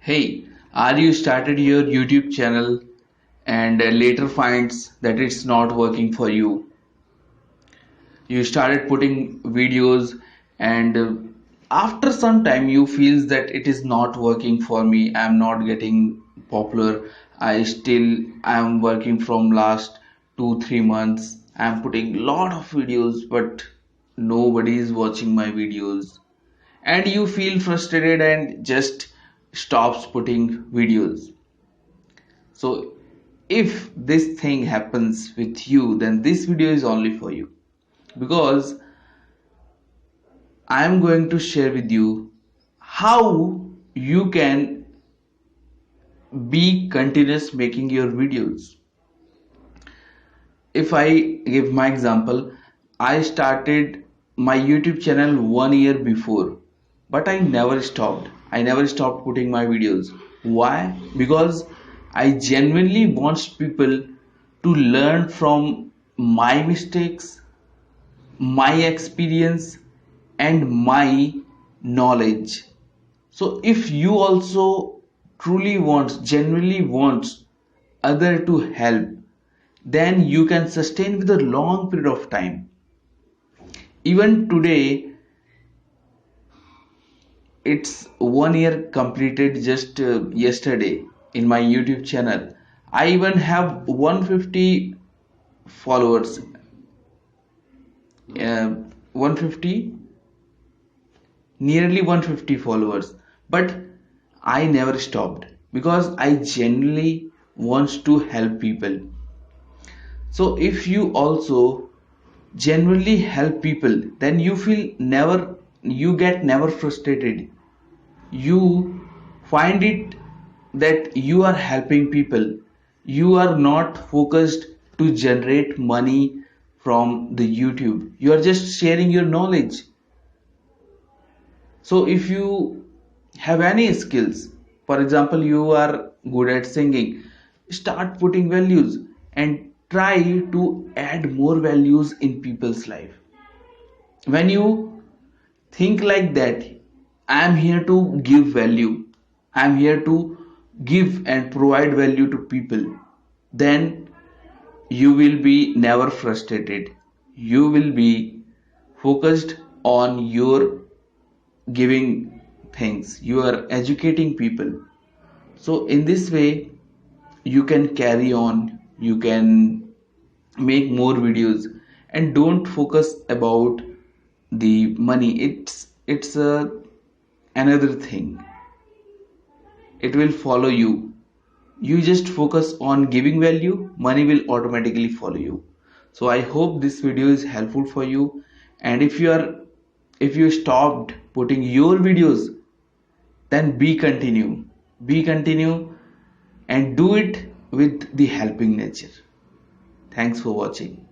Hey, are you started your YouTube channel and later finds that it's not working for you? You started putting videos and after some time you feels that it is not working for me. I'm not getting popular. I'm working from last 2 3 months. I'm putting lot of videos but nobody is watching my videos and you feel frustrated and just stops putting videos. So if this thing happens with you, then this video is only for you, because I am going to share with you how you can be continuous making your videos. If I give my example, I started my YouTube channel 1 year before, but I never stopped putting my videos. Why? Because I genuinely want people to learn from my mistakes, my experience, and my knowledge. So if you also truly wants, genuinely wants other to help, then you can sustain with a long period of time. Even today, it's 1 year completed just yesterday in my YouTube channel. I even have 150 followers, 150, nearly 150 followers. But I never stopped because I genuinely want to help people. So if you also genuinely help people, then you get never frustrated. You find it that you are helping people. You are not focused to generate money from the YouTube. You are just sharing your knowledge. So if you have any skills, for example, you are good at singing, start putting values and try to add more values in people's life. When you think like that, I am here to give value, I am here to give and provide value to people, then you will be never frustrated. You will be focused on your giving things, you are educating people. So in this way you can carry on, you can make more videos, and don't focus about the money. It's another thing. It will follow you. You just focus on giving value, money will automatically follow you. So I hope this video is helpful for you. And if you stopped putting your videos, then be continue and do it with the helping nature. Thanks for watching.